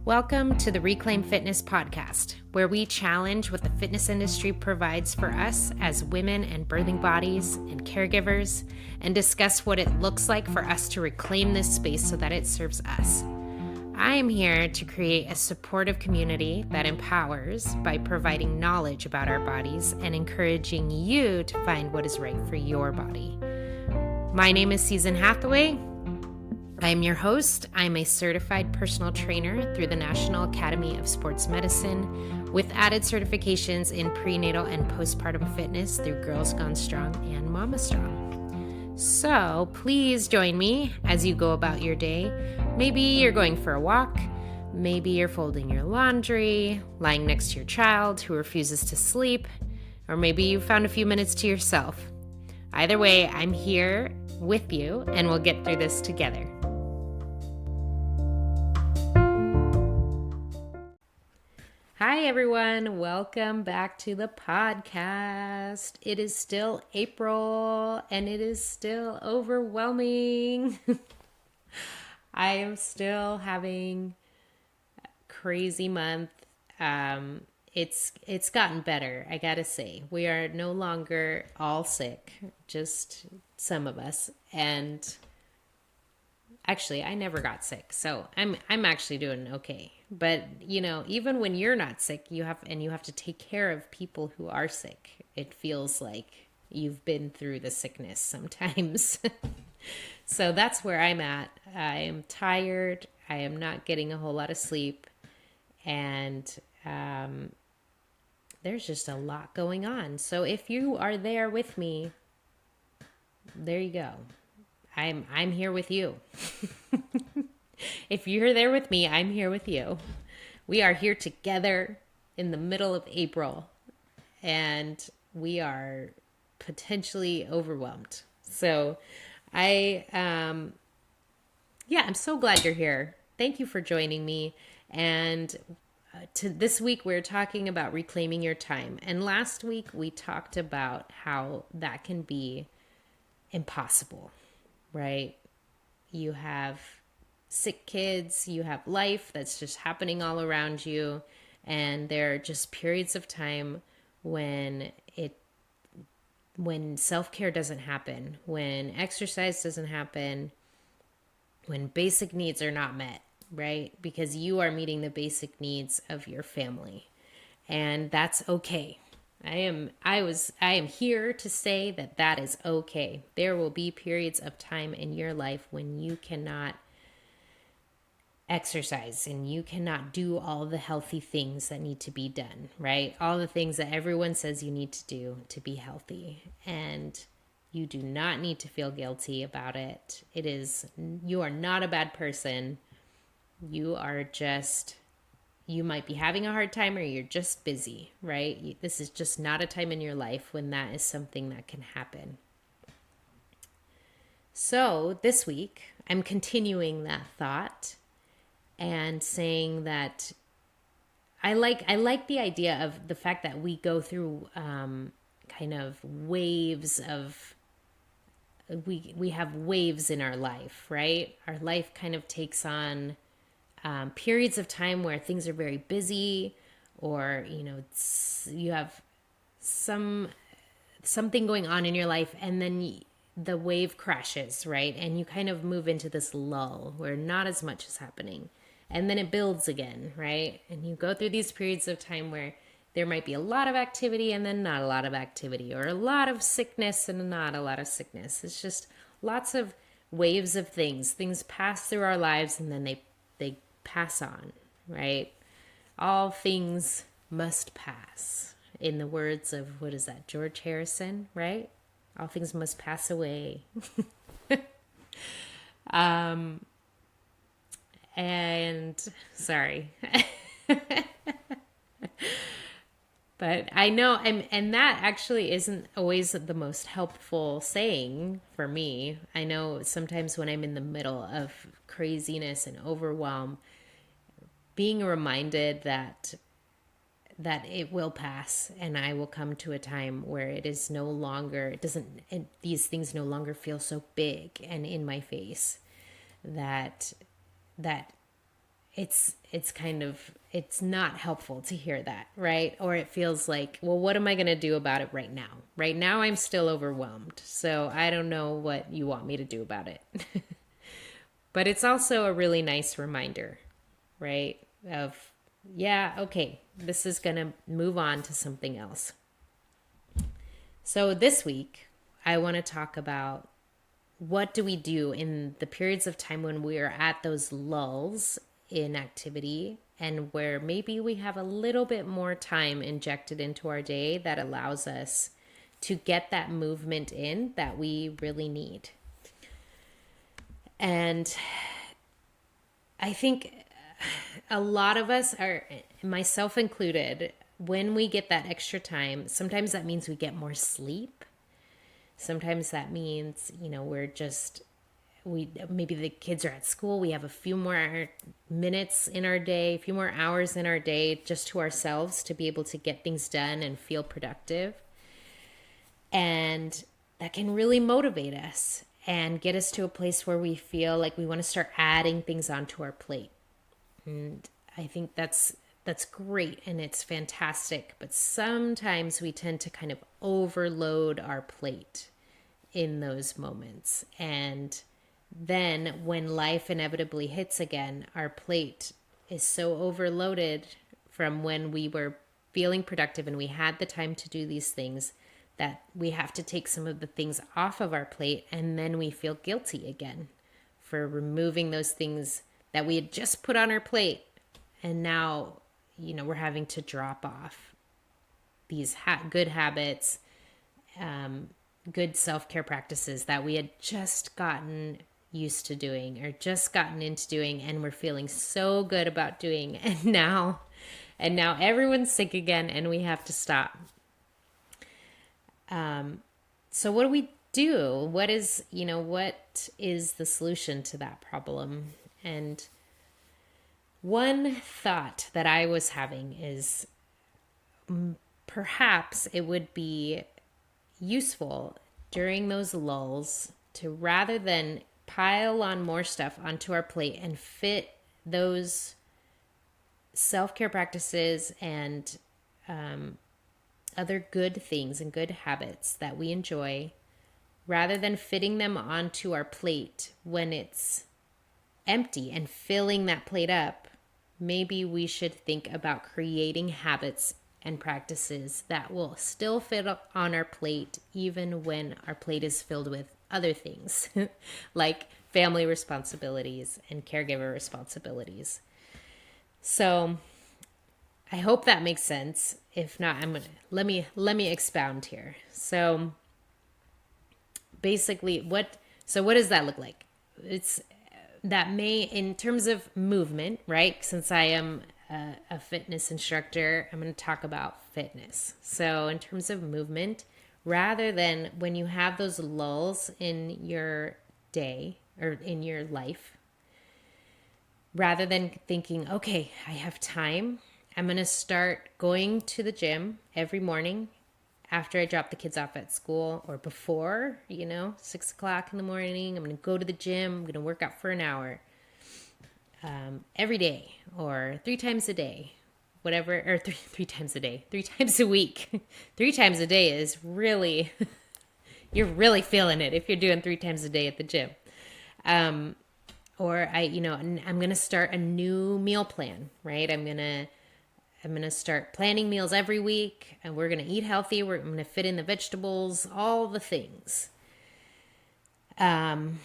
Welcome to the Reclaim Fitness podcast, where we challenge what the fitness industry provides for us as women and birthing bodies and caregivers, and discuss what it looks like for us to reclaim this space so that it serves us. I am here to create a supportive community that empowers by providing knowledge about our bodies and encouraging you to find what is right for your body. My name is Susan Hathaway. I'm your host. I'm a certified personal trainer through the National Academy of Sports Medicine with added certifications in prenatal and postpartum fitness through Girls Gone Strong and Mama Strong. So please join me as you go about your day. Maybe you're going for a walk. Maybe you're folding your laundry, lying next to your child who refuses to sleep, or maybe you found a few minutes to yourself. Either way, I'm here with you and we'll get through this together. Hi, everyone. Welcome back to the podcast. It is still April and it is still overwhelming. I am still having a crazy month. It's gotten better, I gotta say. We are no longer all sick, just some of us. And actually, I never got sick, so I'm actually doing okay. But, you know, even when you're not sick, you have to take care of people who are sick. It feels like you've been through the sickness sometimes. So that's where I'm at. I am tired. I am not getting a whole lot of sleep. And there's just a lot going on. So if you are there with me, there you go. I'm here with you. If you're there with me, I'm here with you. We are here together in the middle of April, and we are potentially overwhelmed. So I'm so glad you're here. Thank you for joining me. And this week, we're talking about reclaiming your time. And last week, we talked about how that can be impossible, right? You have sick kids, you have life that's just happening all around you, and there are just periods of time when self-care doesn't happen, when exercise doesn't happen, when basic needs are not met, right? Because you are meeting the basic needs of your family, and that's okay. I am here to say that is okay. There will be periods of time in your life when you cannot exercise and you cannot do all the healthy things that need to be done, right? All the things that everyone says you need to do to be healthy. And you do not need to feel guilty about it. You are not a bad person. You might be having a hard time, or you're just busy, right? This is just not a time in your life when that is something that can happen. So this week, I'm continuing that thought and saying that I like the idea of the fact that we go through kind of waves of, we have waves in our life, right? Our life kind of takes on periods of time where things are very busy, or, you know, you have something going on in your life, and then the wave crashes, right? And you kind of move into this lull where not as much is happening. And then it builds again, right? And you go through these periods of time where there might be a lot of activity and then not a lot of activity, or a lot of sickness and not a lot of sickness. It's just lots of waves of things. Things pass through our lives and then they pass on, right? All things must pass. In the words of, what is that, George Harrison, right? All things must pass away. And sorry. But I know, and that actually isn't always the most helpful saying for me. I know sometimes when I'm in the middle of craziness and overwhelm, being reminded that it will pass, and I will come to a time where it is no longer, these things no longer feel so big and in my face, that it's not helpful to hear that, right? Or it feels like, well, what am I going to do about it right now? Right now I'm still overwhelmed, so I don't know what you want me to do about it. But it's also a really nice reminder, right? Of, yeah, okay, this is going to move on to something else. So this week, I want to talk about what do we do in the periods of time when we are at those lulls in activity and where maybe we have a little bit more time injected into our day that allows us to get that movement in that we really need. And I think a lot of us are, myself included, when we get that extra time, sometimes that means we get more sleep. Sometimes that means, maybe the kids are at school. We have a few more minutes in our day, a few more hours in our day just to ourselves to be able to get things done and feel productive. And that can really motivate us and get us to a place where we feel like we want to start adding things onto our plate. And I think that's great and it's fantastic. But sometimes we tend to kind of overload our plate in those moments. And then when life inevitably hits again, our plate is so overloaded from when we were feeling productive and we had the time to do these things that we have to take some of the things off of our plate, and then we feel guilty again for removing those things that we had just put on our plate. And now, we're having to drop off these good habits, good self-care practices that we had just gotten used to doing or just gotten into doing, and we're feeling so good about doing. And now everyone's sick again and we have to stop. So what do we do? What is the solution to that problem? And one thought that I was having is perhaps it would be useful during those lulls to, rather than pile on more stuff onto our plate and fit those self-care practices and other good things and good habits that we enjoy, rather than fitting them onto our plate when it's empty and filling that plate up, maybe we should think about creating habits and practices that will still fit up on our plate even when our plate is filled with other things like family responsibilities and caregiver responsibilities. So I hope that makes sense. If not, let me expound here. So basically what does that look like? In terms of movement, right? Since I am a fitness instructor, I'm going to talk about fitness. So in terms of movement, rather than when you have those lulls in your day or in your life, rather than thinking, okay, I have time, I'm going to start going to the gym every morning after I drop the kids off at school or before, 6 o'clock in the morning. I'm going to go to the gym. I'm going to work out for an hour every day or 3 times a day, whatever, or three times a day, 3 times a week. 3 times a day is really, you're really feeling it if you're doing 3 times a day at the gym. Or I'm going to start a new meal plan, right? I'm going to start planning meals every week, and we're going to eat healthy. I'm going to fit in the vegetables, all the things. And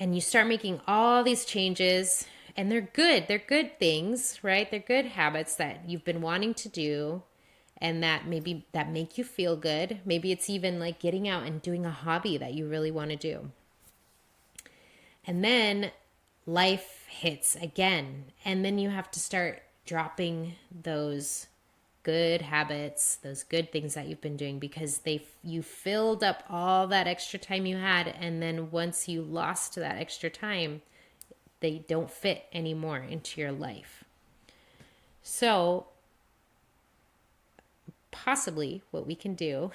you start making all these changes, and they're good. They're good things, right? They're good habits that you've been wanting to do, and that make you feel good. Maybe it's even like getting out and doing a hobby that you really want to do. And then life hits again, and then you have to start dropping those good habits, those good things that you've been doing, because you filled up all that extra time you had, and then once you lost that extra time, they don't fit anymore into your life. So possibly what we can do,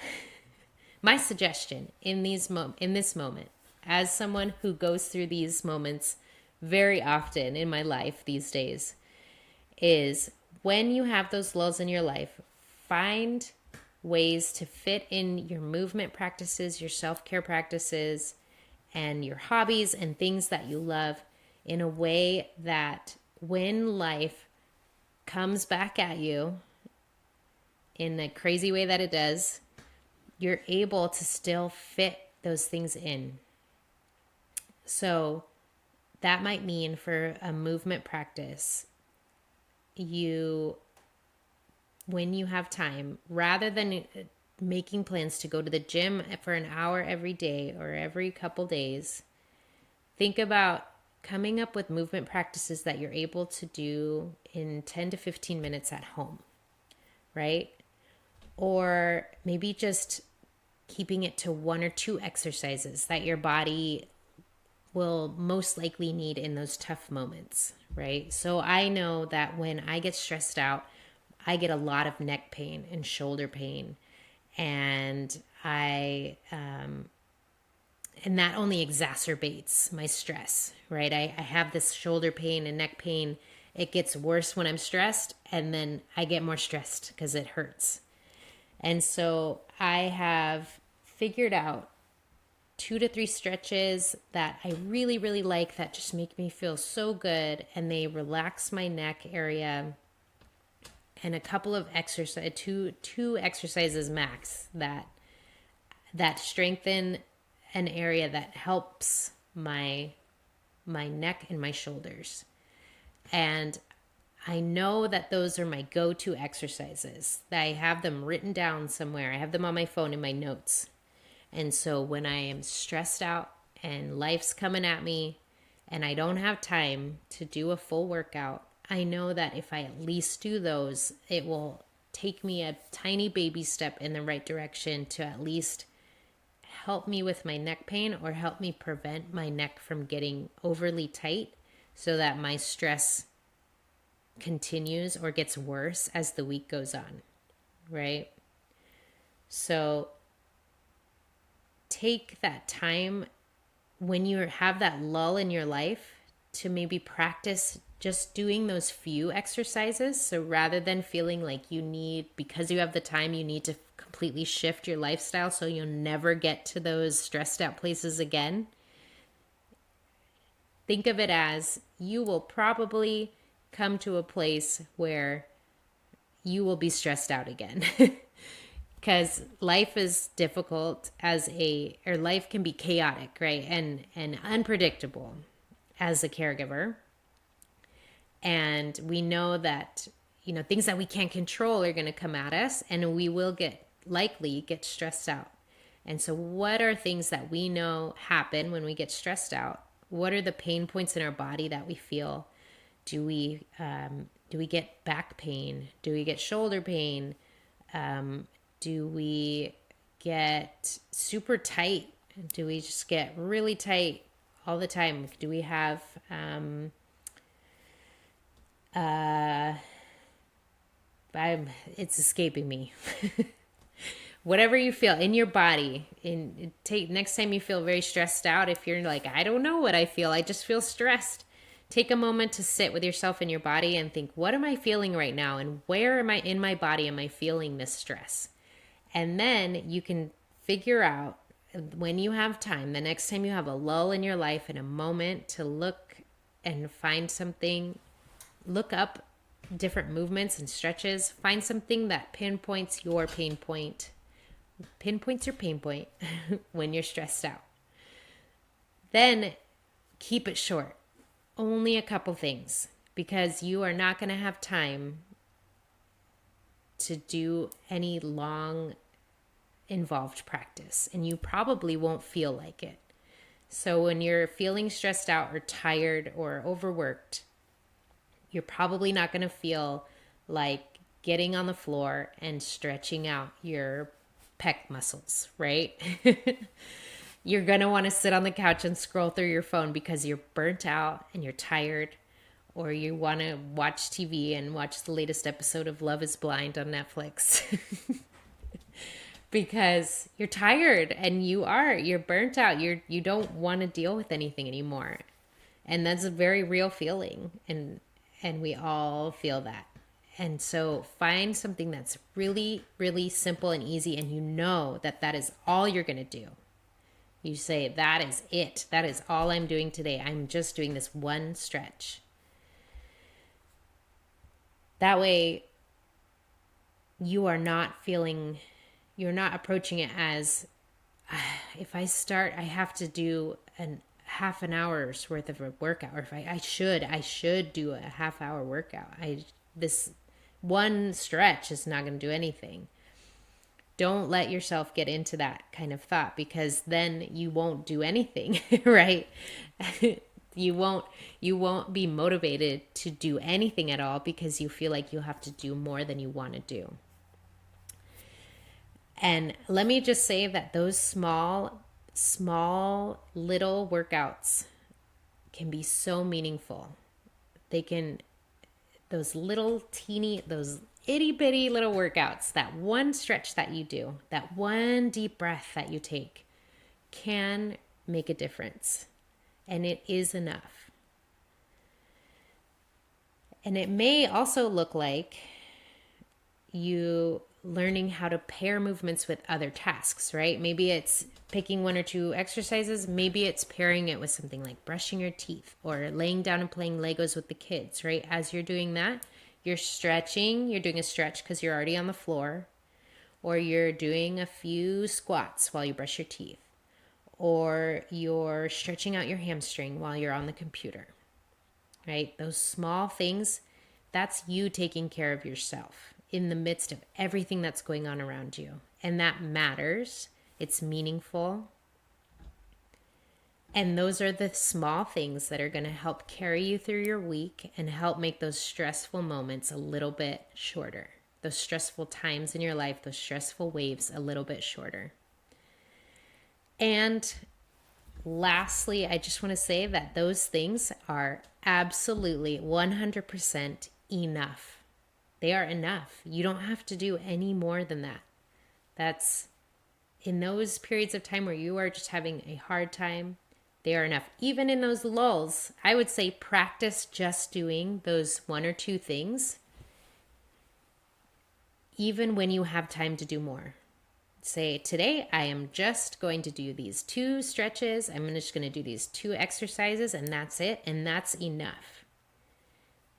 my suggestion in this moment, as someone who goes through these moments very often in my life these days is when you have those lulls in your life, find ways to fit in your movement practices, your self-care practices, and your hobbies and things that you love in a way that when life comes back at you in the crazy way that it does, you're able to still fit those things in. So that might mean for a movement practice, when you have time, rather than making plans to go to the gym for an hour every day or every couple days, think about coming up with movement practices that you're able to do in 10 to 15 minutes at home, right? Or maybe just keeping it to 1 or 2 exercises that your body will most likely need in those tough moments, right? So I know that when I get stressed out, I get a lot of neck pain and shoulder pain, and and that only exacerbates my stress, right? I have this shoulder pain and neck pain. It gets worse when I'm stressed, and then I get more stressed because it hurts. And so I have figured out 2 to 3 stretches that I really, really like that just make me feel so good, and they relax my neck area, and a couple of two exercises max that strengthen an area that helps my neck and my shoulders. And I know that those are my go-to exercises. I have them written down somewhere. I have them on my phone in my notes. And so when I am stressed out and life's coming at me and I don't have time to do a full workout, I know that if I at least do those, it will take me a tiny baby step in the right direction to at least help me with my neck pain or help me prevent my neck from getting overly tight so that my stress continues or gets worse as the week goes on, right? So take that time when you have that lull in your life to maybe practice just doing those few exercises. So rather than feeling like because you have the time, you need to completely shift your lifestyle so you'll never get to those stressed out places again, think of it as you will probably come to a place where you will be stressed out again. Because life is difficult or life can be chaotic, right? And unpredictable as a caregiver. And we know that, things that we can't control are going to come at us, and we will likely get stressed out. And so what are things that we know happen when we get stressed out? What are the pain points in our body that we feel? Do we get back pain? Do we get shoulder pain? Do we get super tight? Do we just get really tight all the time? Do we have it's escaping me. Whatever you feel in your body, next time you feel very stressed out, if you're like, I don't know what I feel, I just feel stressed. Take a moment to sit with yourself in your body and think, what am I feeling right now? And where am I in my body am I feeling this stress? And then you can figure out when you have time, the next time you have a lull in your life and a moment to look and find something, look up different movements and stretches, find something that pinpoints your pain point when you're stressed out. Then keep it short. Only a couple things, because you are not going to have time to do any long involved practice, and you probably won't feel like it. So when you're feeling stressed out or tired or overworked, you're probably not going to feel like getting on the floor and stretching out your pec muscles, right? You're going to want to sit on the couch and scroll through your phone because you're burnt out and you're tired, or you want to watch TV and watch the latest episode of Love is Blind on Netflix because you're tired and you're burnt out. You don't want to deal with anything anymore. And that's a very real feeling. And we all feel that. And so find something that's really, really simple and easy, and you know that that is all you're going to do. You say, that is it. That is all I'm doing today. I'm just doing this one stretch. That way, you're not approaching it as, if I start, I have to do half an hour's worth of a workout. Or if I should do a half-hour workout. This one stretch is not going to do anything. Don't let yourself get into that kind of thought, because then you won't do anything, right? You won't be motivated to do anything at all, because you feel like you have to do more than you want to do. And let me just say that those small little workouts can be so meaningful. Those itty bitty little workouts, that one stretch that you do, that one deep breath that you take, can make a difference. And it is enough. And it may also look like you learning how to pair movements with other tasks, right? Maybe it's picking one or two exercises. Maybe it's pairing it with something like brushing your teeth or laying down and playing Legos with the kids, right? As you're doing that, you're stretching. You're doing a stretch because you're already on the floor, or you're doing a few squats while you brush your teeth, or you're stretching out your hamstring while you're on the computer, right? Those small things, that's you taking care of yourself in the midst of everything that's going on around you. And that matters. It's meaningful. And those are the small things that are going to help carry you through your week and help make those stressful moments a little bit shorter. Those stressful times in your life, those stressful waves, a little bit shorter. And lastly, I just want to say that those things are absolutely 100% enough. They are enough. You don't have to do any more than that. That's in those periods of time where you are just having a hard time, they are enough. Even in those lulls, I would say practice just doing those one or two things, even when you have time to do more. Say, today I am just going to do these 2 stretches. I'm just going to do these 2 exercises, and that's it. And that's enough.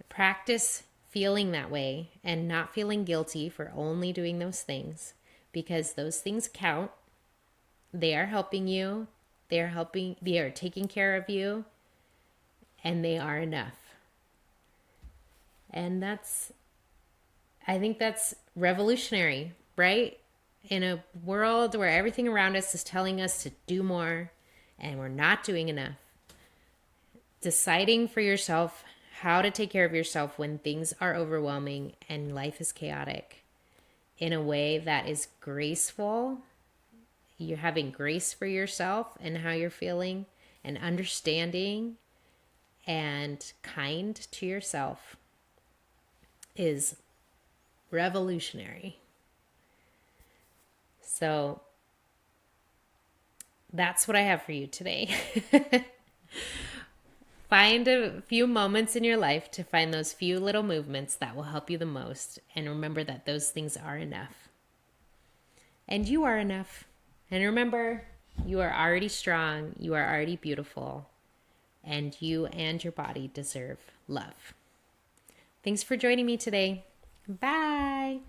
Practice feeling that way and not feeling guilty for only doing those things, because those things count. They are helping you. They are taking care of you, and they are enough. And I think that's revolutionary, right? In a world where everything around us is telling us to do more and we're not doing enough, deciding for yourself how to take care of yourself when things are overwhelming and life is chaotic in a way that is graceful. You're having grace for yourself and how you're feeling, and understanding and kind to yourself is revolutionary. So that's what I have for you today. Find a few moments in your life to find those few little movements that will help you the most. And remember that those things are enough. And you are enough. And remember, you are already strong. You are already beautiful. And you and your body deserve love. Thanks for joining me today. Bye.